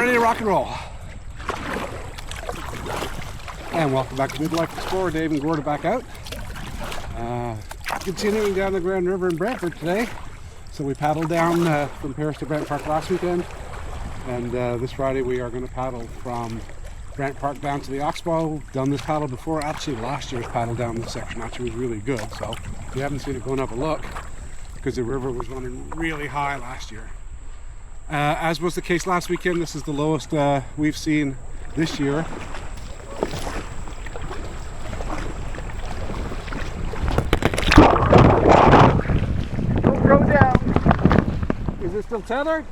ready to rock and roll. And welcome back to Midlife Explorer. Dave and Gord are back out. Continuing down the Grand River in Brantford today. So we paddled down from Paris to Brant Park last weekend. And this Friday we are going to paddle from Brant Park down to the Oxbow. Done this paddle before. Actually last year's paddle down this section actually was really good. So if you haven't seen it, go and have a look, because the river was running really high last year. As was the case last weekend, this is the lowest we've seen this year. Don't go down. Is it still tethered?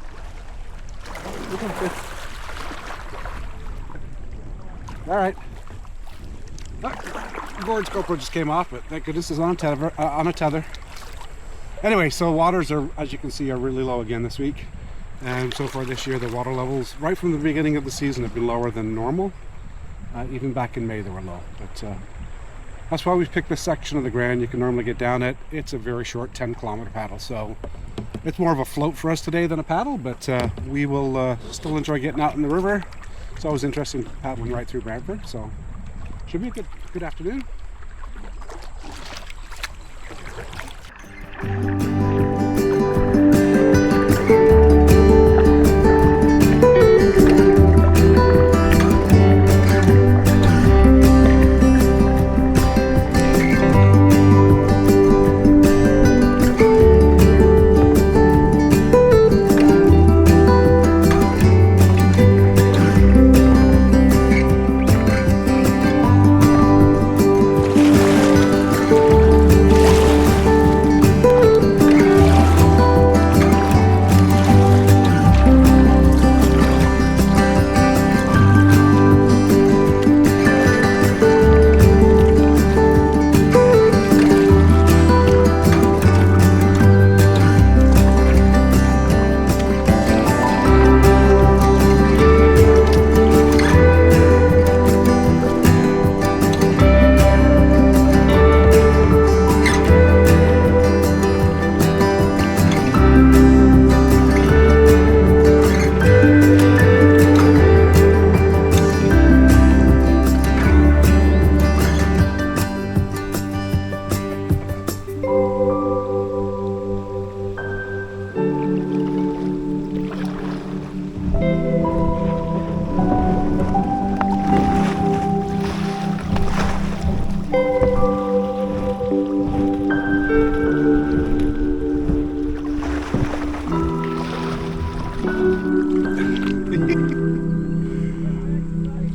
All right. Gord's GoPro just came off, but thank goodness it's on a tether. Anyway, so waters are, as you can see, are really low again this week. And so far this year, the water levels, right from the beginning of the season, have been lower than normal. Even back in May, they were low. But that's why we've picked this section of the Grand. You can normally get down it. It's a very short 10-kilometer paddle, so it's more of a float for us today than a paddle. But we will still enjoy getting out in the river. It's always interesting paddling right through Brantford, so should be a good afternoon.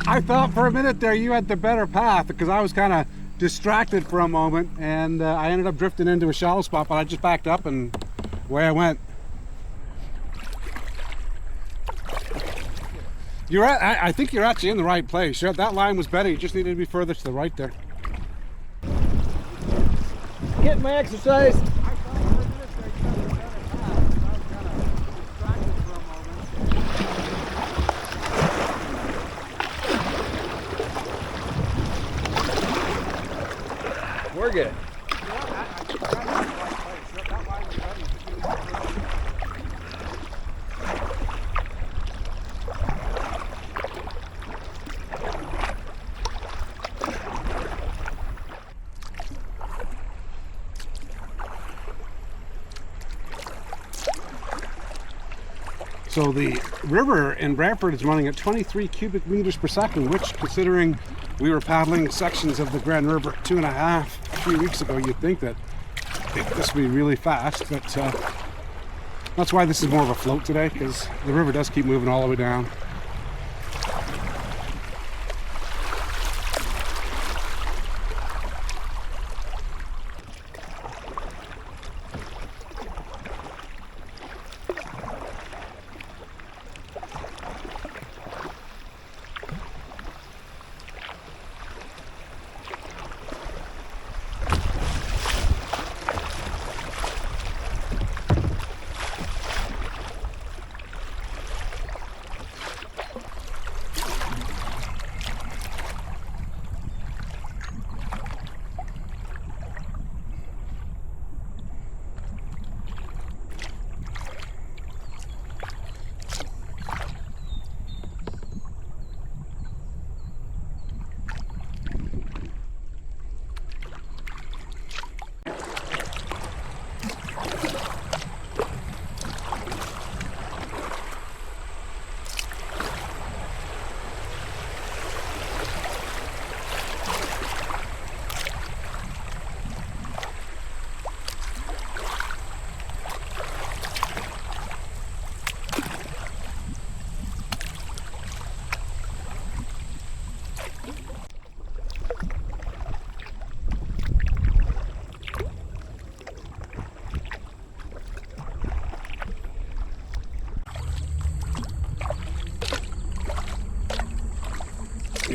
I thought for a minute there you had the better path, because I was kind of distracted for a moment, and I ended up drifting into a shallow spot, but I just backed up and away I went. I think you're actually in the right place. That line was better. You just needed to be further to the right there. Getting my exercise. We're good. So the river in Brantford is running at 23 cubic meters per second, which, considering we were paddling sections of the Grand River 3 weeks ago, you'd think that this would be really fast, but that's why this is more of a float today, because the river does keep moving all the way down.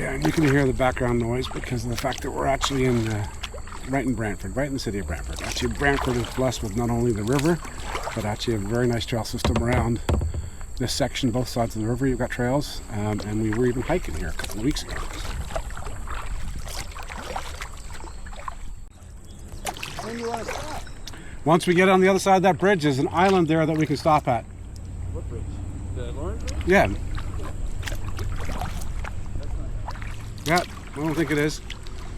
Yeah, and you can hear the background noise because of the fact that we're actually right in Brantford, right in the city of Brantford. Actually, Brantford is blessed with not only the river, but actually a very nice trail system around this section, both sides of the river. You've got trails, and we were even hiking here a couple of weeks ago. When do you want to stop? Once we get on the other side of that bridge, there's an island there that we can stop at. What bridge? The Lawrence Bridge? Yeah. That's not Yeah, I don't think it is.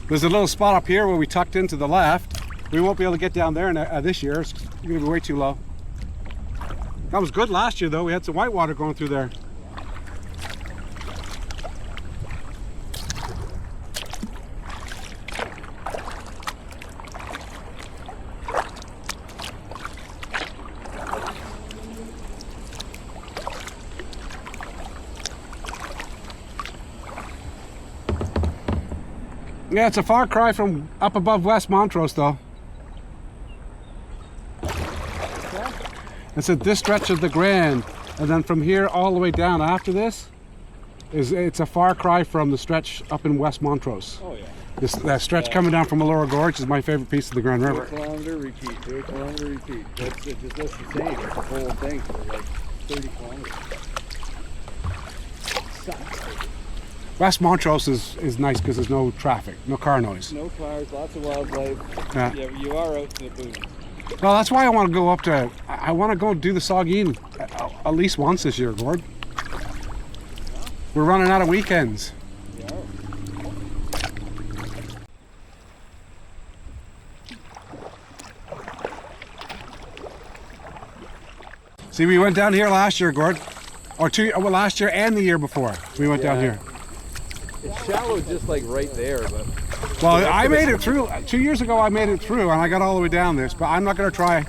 There's a little spot up here where we tucked in to the left. We won't be able to get down there this year. It's going to be way too low. That was good last year, though. We had some whitewater going through there. Yeah, it's a far cry from up above West Montrose, though. It's at this stretch of the Grand, and then from here all the way down after this, it's a far cry from the stretch up in West Montrose. Oh yeah. That stretch coming down from Allura Gorge is my favorite piece of the Grand River. 2 kilometer repeat, 2 kilometer repeat. It just looks the same. It's the whole thing for like 30 kilometers. Sucks. West Montrose is nice because there's no traffic, no car noise. No cars, lots of wildlife. Yeah. Yeah, you are out in the boonies. Well, that's why I want to go up to. I want to go do the Saugeen at least once this year, Gord. We're running out of weekends. You are. See, we went down here last year, Gord, or last year and the year before. We went down here. It's shallow, just like right there, but. Well, I made it through 2 years ago. I made it through, and I got all the way down this, but I'm not going to try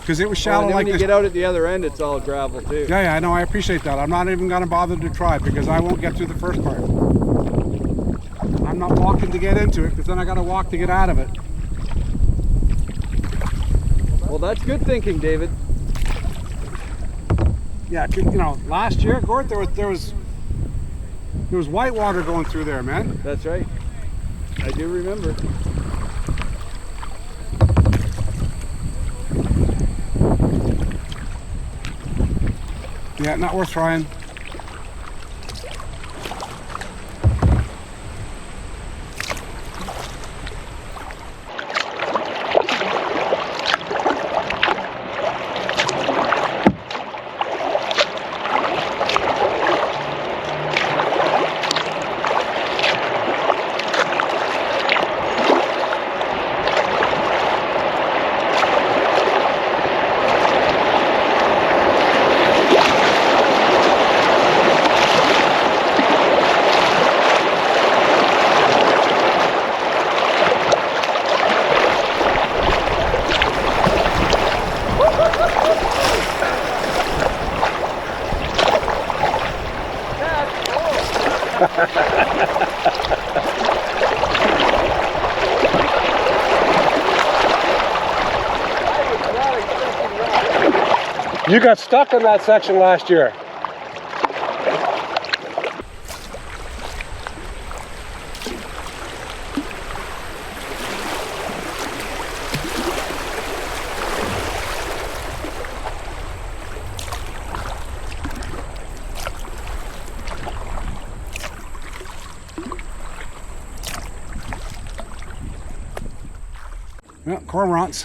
because it was shallow Well, and then like when you this. get out at the other end, it's all gravel too. Yeah, I know. I appreciate that. I'm not even going to bother to try because I won't get through the first part. I'm not walking to get into it because then I got to walk to get out of it. Well, that's good thinking, David. Yeah, you know, last year, Gord, there was white water going through there, man. That's right. I do remember. Yeah, not worth trying. You got stuck in that section last year. Yeah, cormorants.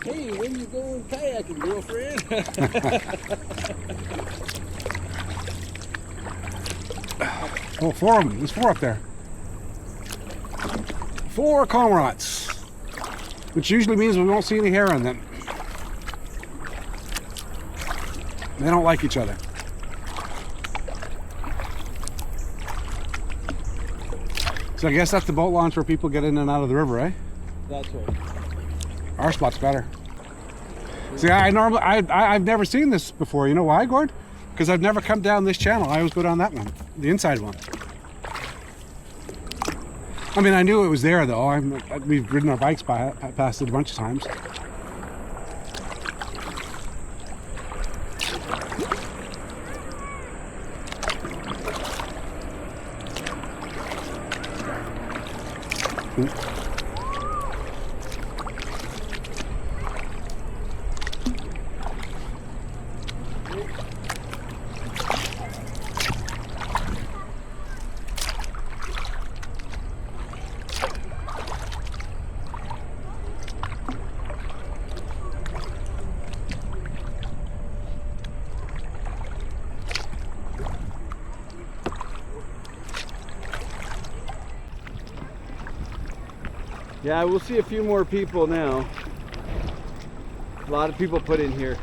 Hey, when you go kayaking, girlfriend? Oh, 4 of them. There's 4 up there. 4 cormorants, which usually means we won't see any hair on them. They don't like each other. So I guess that's the boat launch where people get in and out of the river, eh? That's right. Our spot's better. See, I've never seen this before. You know why, Gord? Because I've never come down this channel. I always go down that one, the inside one. I mean, I knew it was there, though. We've ridden our bikes past it a bunch of times. Yeah, we'll see a few more people now. A lot of people put in here.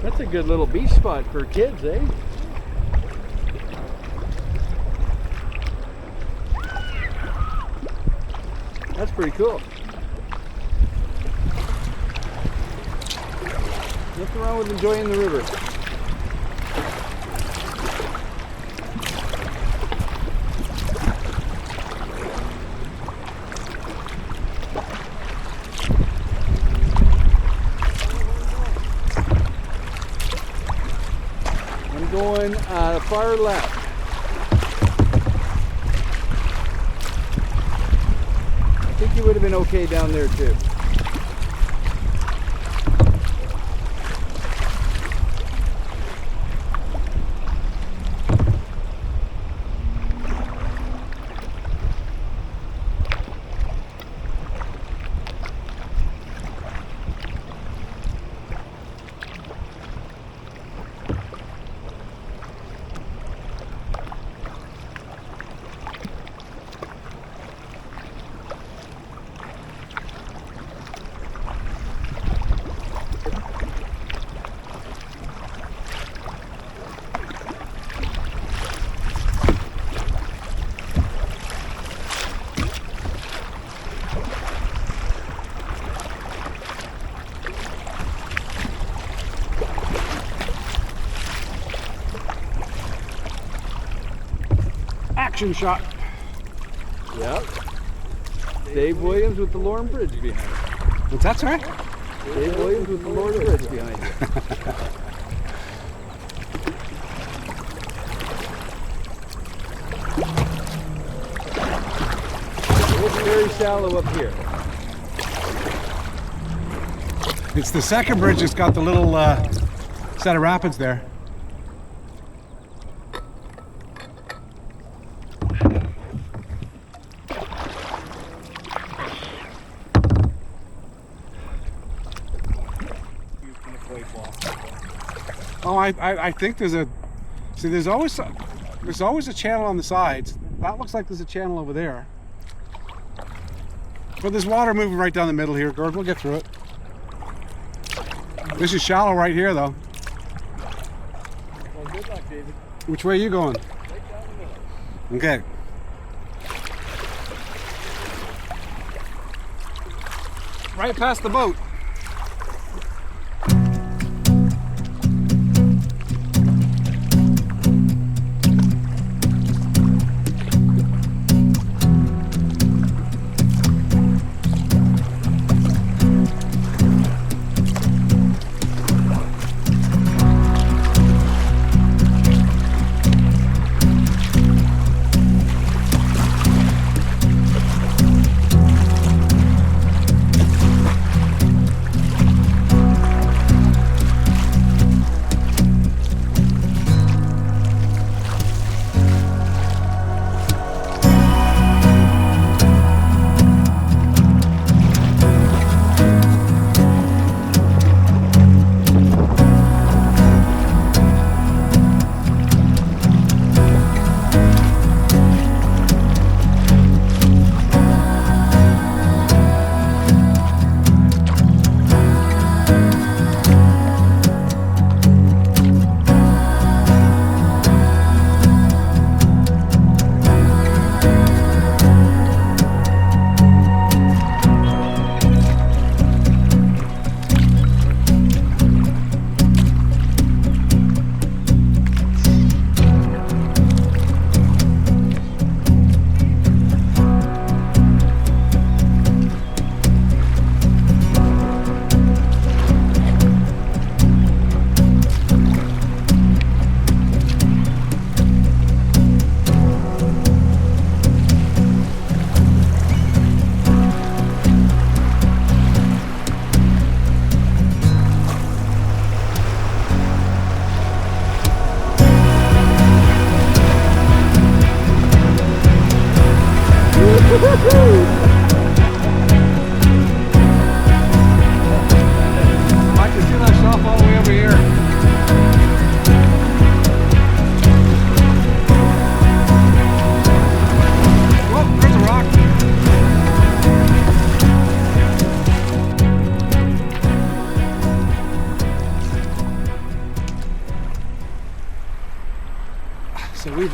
That's a good little beach spot for kids, eh? That's pretty cool. Nothing wrong with enjoying the river. Going far left. I think you would have been okay down there too. Action shot. Yep. Dave Williams with the Lorne Bridge behind you. What's that, sorry? Dave Williams with the Lorne Bridge behind you. It's very shallow up here. It's the second bridge that's got the little set of rapids there. Oh, I think there's a, see, there's always a channel on the sides. That looks like there's a channel over there. But there's water moving right down the middle here, Gord. We'll get through it. This is shallow right here, though. Well, good luck, David. Which way are you going? Right down the middle. Okay. Right past the boat.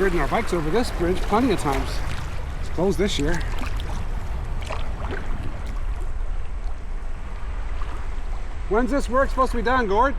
ridden our bikes over this bridge plenty of times. It's closed this year. When's this work supposed to be done, Gord?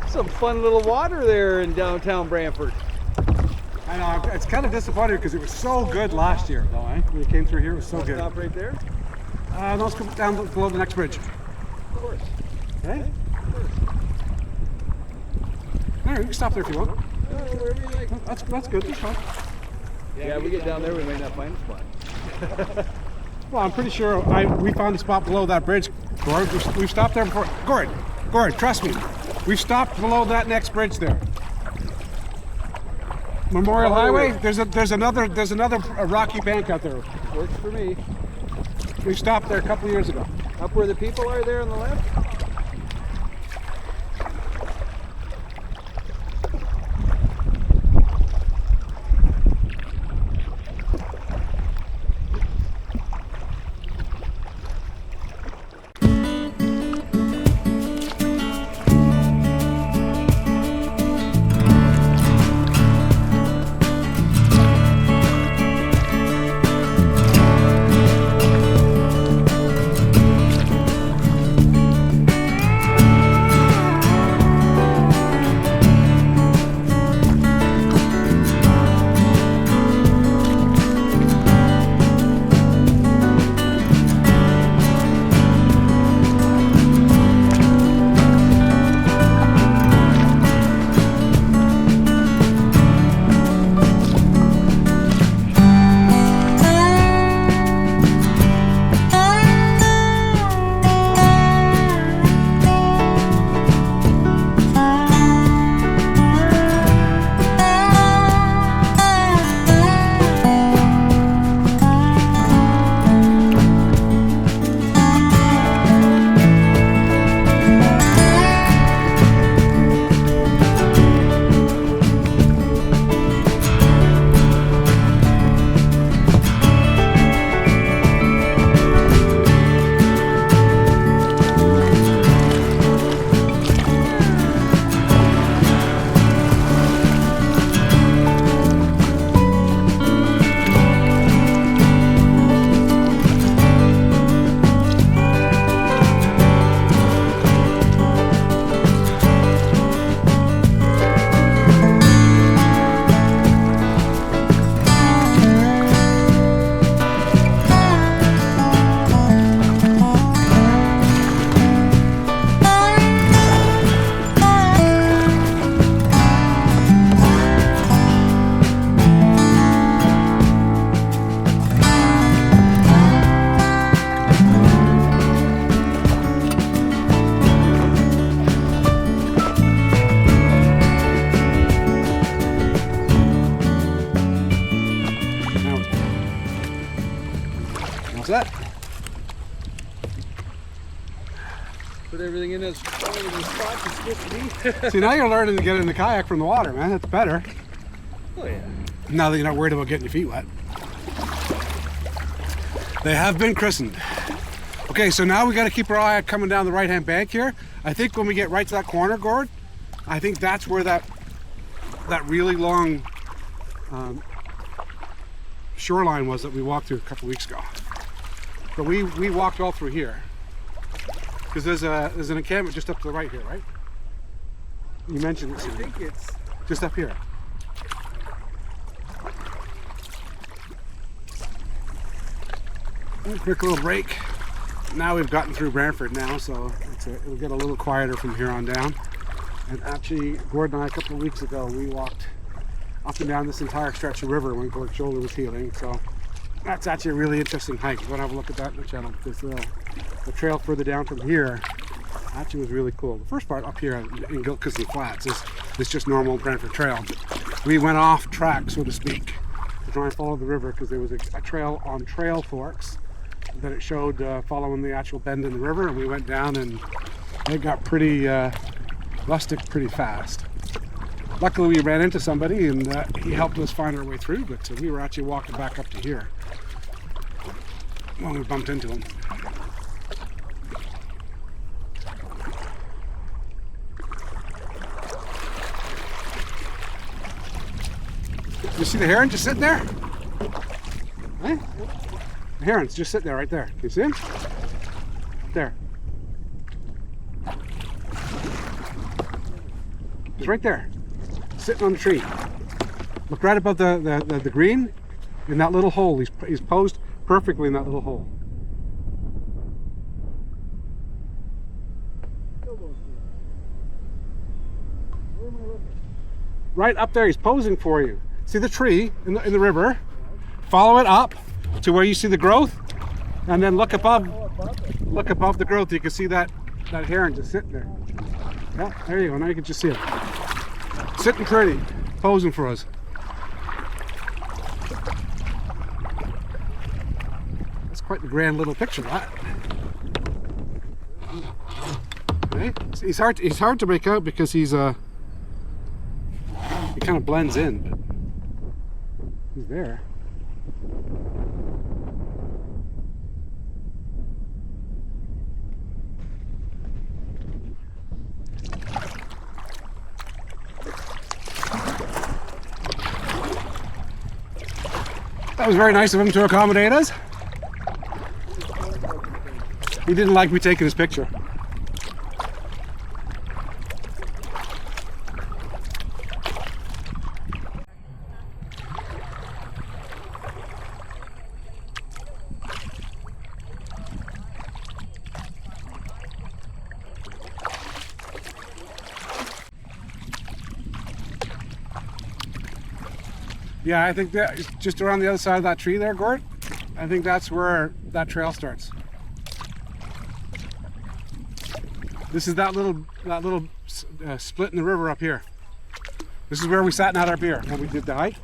Some fun little water there in downtown Brantford. I know, it's kind of disappointing because it was so good last year, though, eh? When we came through here, it was so good. Stop right there? No, let's go down below the next bridge. Of course. Okay? Of course. There, you can stop there if you want. Wherever you like. That's good, that's fine. Yeah, we get down there, we may not find a spot. Well, I'm pretty sure we found a spot below that bridge, Gord. We've stopped there before. Gord, trust me. We've stopped below that next bridge there. Memorial Highway. There's another rocky bank out there. Works for me. We stopped there a couple of years ago. Up where the people are there on the left? What's that? Put everything in as spot it's supposed to be. See, now you're learning to get in the kayak from the water, man. That's better. Oh yeah. Now that you're not worried about getting your feet wet. They have been christened. Okay, so now we got to keep our eye out coming down the right-hand bank here. I think when we get right to that corner, Gord, I think that's where that really long shoreline was that we walked through a couple weeks ago. But we walked all through here because there's an encampment just up to the right here, right? You mentioned it. I think it's Just up here. A quick little break. Now we've gotten through Brantford now, so it'll get a little quieter from here on down. And actually, Gord and I, a couple of weeks ago, we walked up and down this entire stretch of river when Gord's shoulder was healing. So that's actually a really interesting hike. Go and have a look at that in the channel, because the trail further down from here actually was really cool. The first part up here in Gilkison Flats is just normal Brantford trail. We went off track, so to speak, to try and follow the river, because there was a trail on Trail Forks that it showed following the actual bend in the river, and we went down and it got pretty rustic pretty fast. Luckily we ran into somebody and he helped us find our way through, but we were actually walking back up to here when we bumped into him. You see the heron just sitting there? Eh? The heron's just sitting there right there. Can you see him? Up there. He's right there, sitting on the tree. Look right above the green, in that little hole. He's posed perfectly in that little hole. Right up there, he's posing for you. See the tree in the river? Follow it up to where you see the growth, and then look above. Look above the growth. You can see that heron just sitting there. Yeah, there you go. Now you can just see it. Sitting pretty, posing for us. That's quite the grand little picture, that. Okay. He's hard to make out because he kind of blends in, but he's there. That was very nice of him to accommodate us. He didn't like me taking his picture. Yeah, I think that just around the other side of that tree there, Gord. I think that's where that trail starts. This is that little split in the river up here. This is where we sat and had our beer when we did the hike.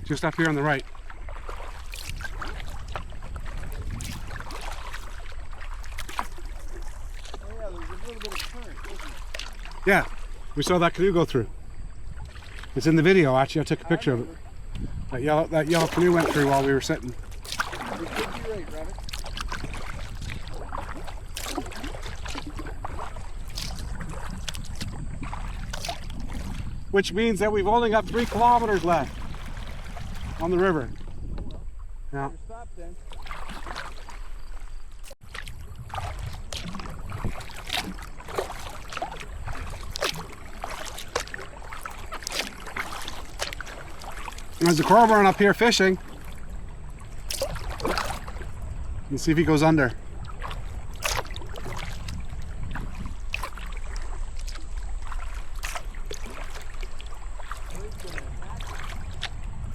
Just up here on the right. oh yeah, there's a little bit of current, isn't there? Yeah, we saw that canoe go through. It's in the video, actually. I took a picture of it. That yellow canoe went through while we were sitting. You could be right, Robert. Which means that we've only got 3 kilometers left on the river. Yeah. Better stop then. There's a cormorant up here fishing. Let's see if he goes under.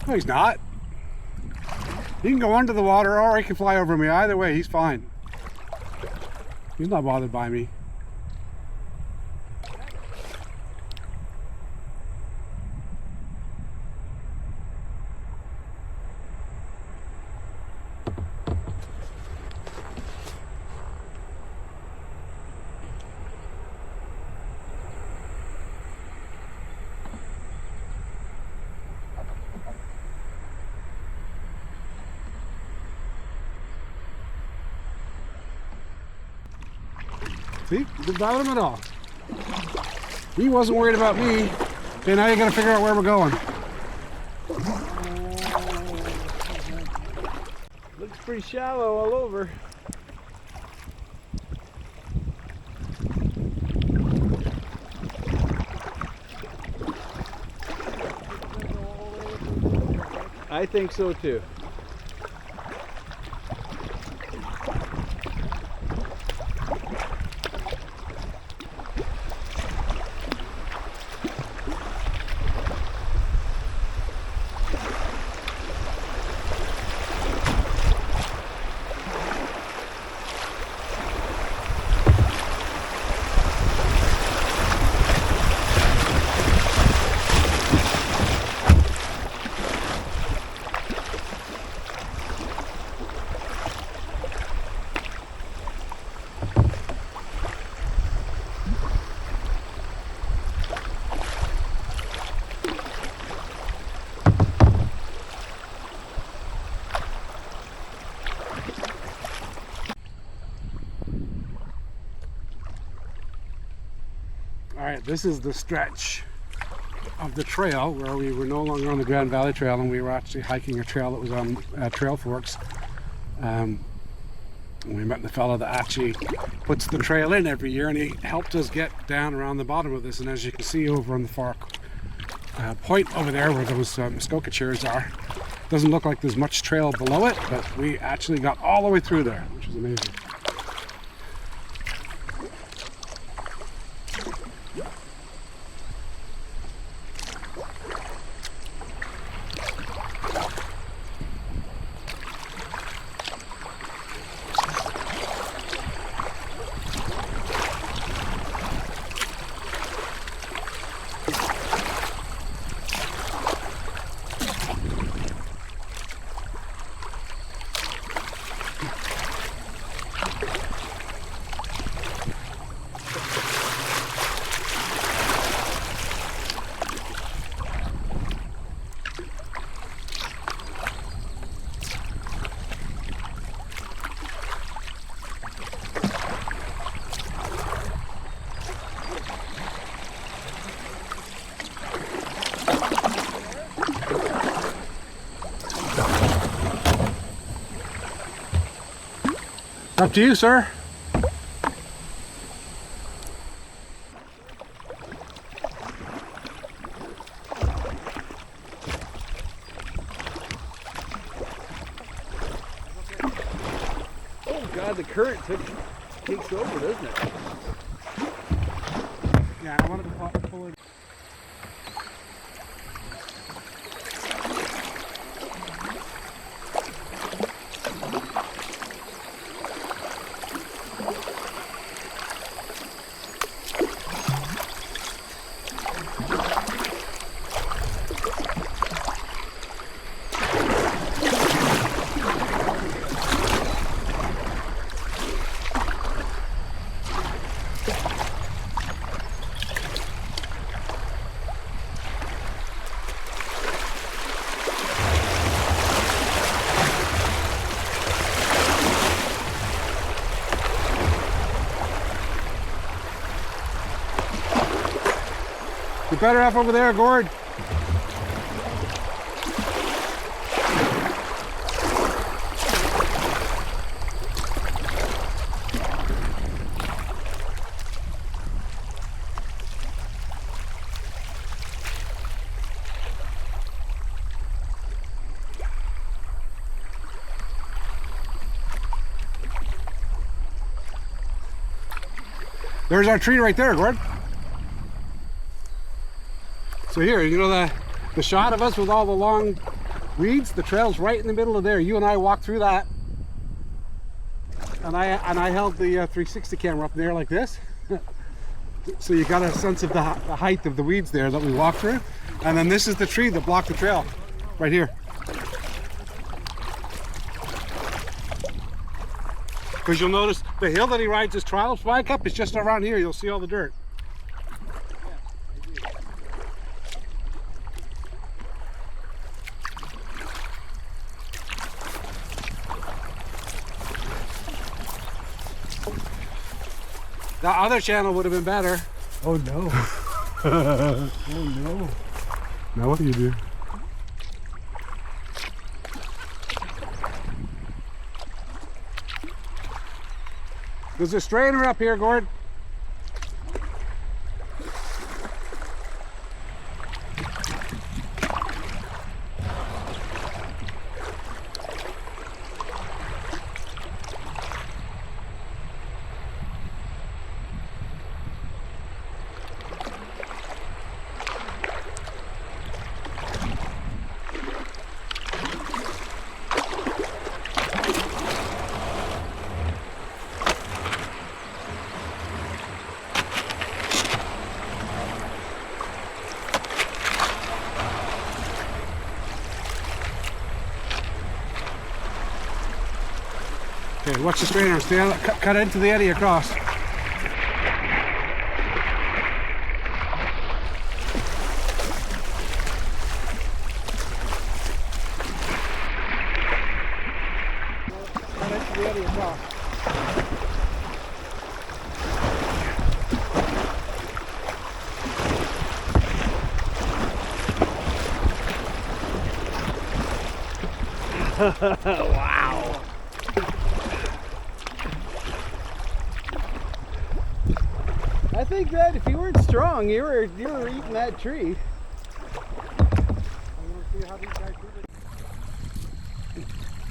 No, he's not. He can go under the water or he can fly over me. Either way, he's fine. He's not bothered by me. See? Didn't bother him at all. He wasn't worried about me. Okay, now you gotta figure out where we're going. pretty shallow all over. I think so too. Alright, this is the stretch of the trail where we were no longer on the Grand Valley Trail and we were actually hiking a trail that was on Trail Forks. We met the fellow that actually puts the trail in every year, and he helped us get down around the bottom of this. And as you can see over on the far point over there where those Muskoka chairs are, doesn't look like there's much trail below it, but we actually got all the way through there, which is amazing. Up to you, sir. Oh God, the current takes over, doesn't it? Yeah, I wanted to pull it. You're better off over there, Gord. There's our tree right there, Gord. So here, you know the shot of us with all the long weeds, the trail's right in the middle of there. You and I walked through that. And I held the 360 camera up there like this. So you got a sense of the height of the weeds there that we walked through. And then this is the tree that blocked the trail, right here. Because you'll notice the hill that he rides his trials bike up is just around here. You'll see all the dirt. The other channel would have been better. Oh no. Oh no. Now what do you do? There's a strainer up here, Gord. Okay, watch the strainer. Stay on, cut into the eddy across. Cut into the eddy across. Wow. I think that if you weren't strong, you were eating that tree.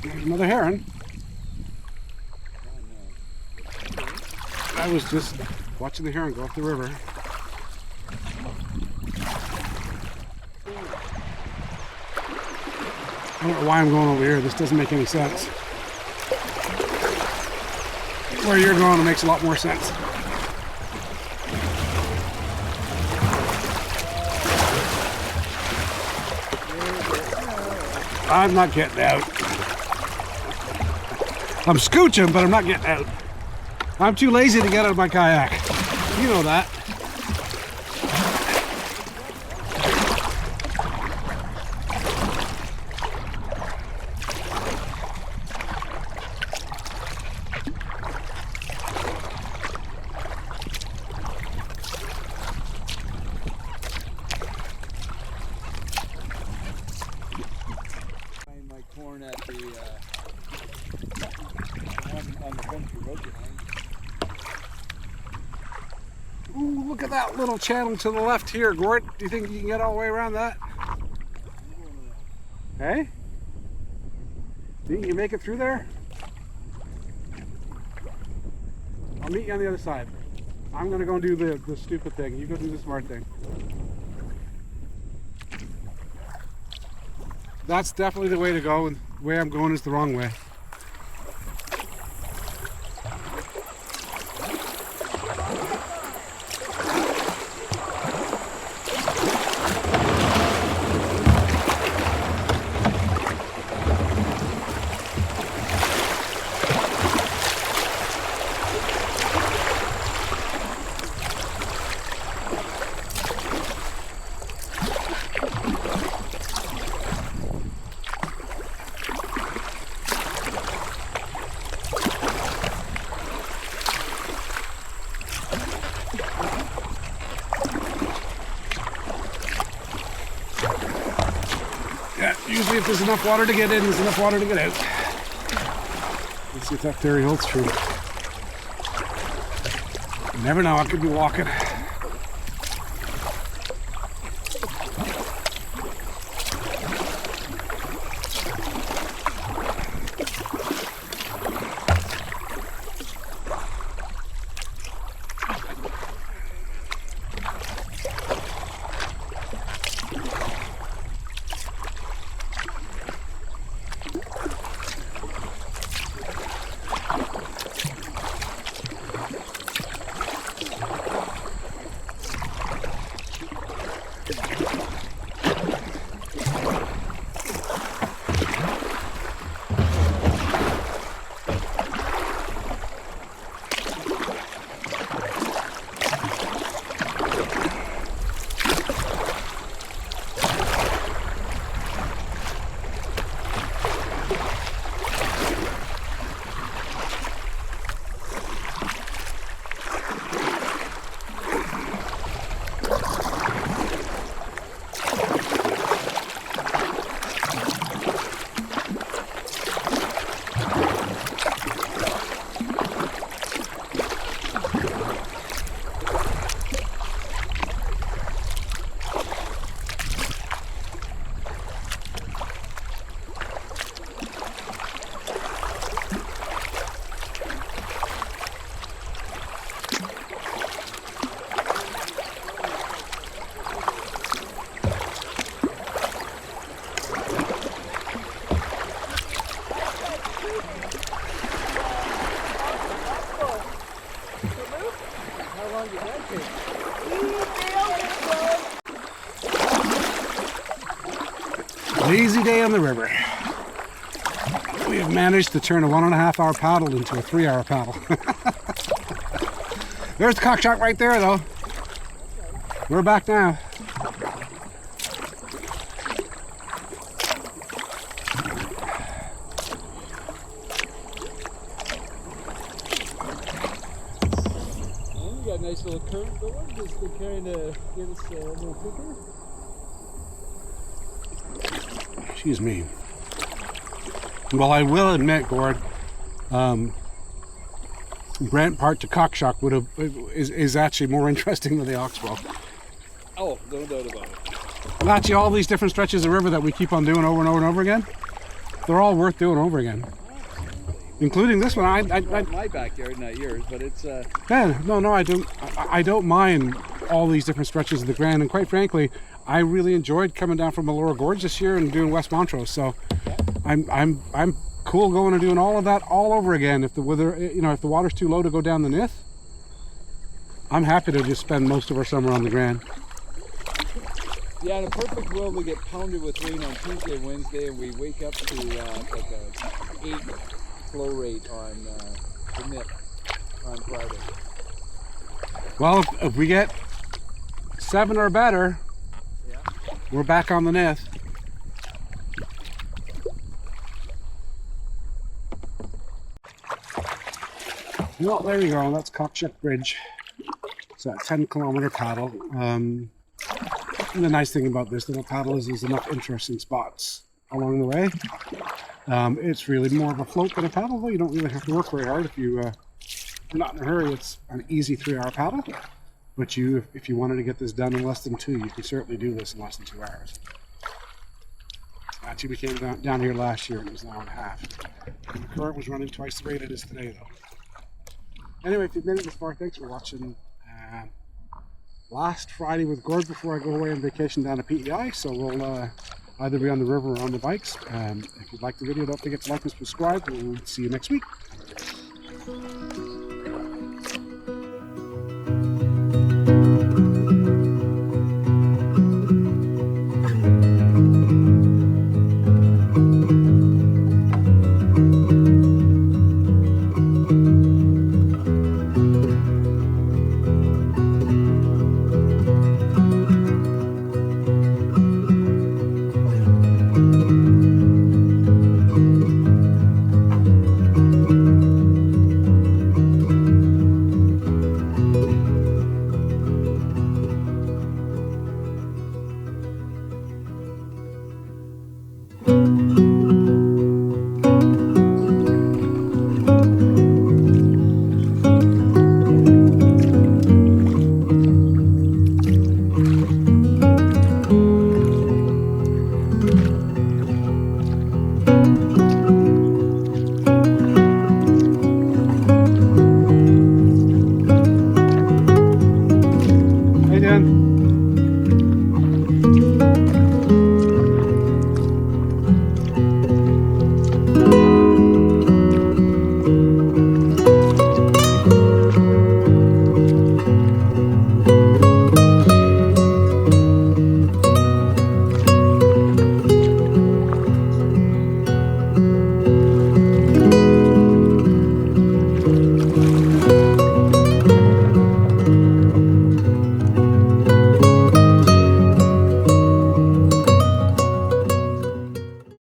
There's another heron. I was just watching the heron go up the river. I don't know why I'm going over here. This doesn't make any sense. Where you're going, it makes a lot more sense. I'm not getting out. I'm scooching, but I'm not getting out. I'm too lazy to get out of my kayak. You know that. My corn at the on the country road behind. Ooh, look at that little channel to the left here, Gord. Do you think you can get all the way around that? Hey? Think you can make it through there? I'll meet you on the other side. I'm gonna go do the stupid thing. You go do the smart thing. That's definitely the way to go, and the way I'm going is the wrong way. Yeah, usually if there's enough water to get in, there's enough water to get out. Let's see if that theory holds true. You never know, I could be walking. Lazy day on the river. We have managed to turn a 1.5 hour paddle into a 3 hour paddle. There's the cock shark right there though. We're back now. Well, we got a nice little current going just to kind of get us a little quicker. Excuse me. Well, I will admit, Gord, Brant Park to Cockshock is actually more interesting than the Oxbow. Oh, no doubt about it. Well, actually, all these different stretches of river that we keep on doing over and over and over again, they're all worth doing over again. Including this one. My backyard, not yours, but it's Yeah, no, I don't mind all these different stretches of the Grand, and quite frankly, I really enjoyed coming down from Melora Gorge this year and doing West Montrose. So, I'm cool going and doing all of that all over again. If the weather, if the water's too low to go down the Nith, I'm happy to just spend most of our summer on the Grand. yeah. In a perfect world, we get pounded with rain on Tuesday and Wednesday, and we wake up to like a 8 flow rate on the nip on Friday. Well, if we get 7 or better, Yeah. we're back on the Nith. Well, there you go. That's Cockshuck Bridge. It's a 10-kilometer paddle. And the nice thing about this little paddle is there's enough interesting spots along the way. It's really more of a float than a paddle, though. You don't really have to work very hard if you're not in a hurry. It's an easy 3-hour paddle. But if you wanted to get this done in less than 2, you could certainly do this in less than 2 hours. Actually, we came down here last year and it was an hour and a half. And the current was running twice the rate it is today, though. Anyway, if you've made it this far, thanks for watching. Last Friday with Gord before I go away on vacation down to PEI, so we'll either be on the river or on the bikes. If you'd like the video, don't forget to like and subscribe. We'll see you next week. Thank you.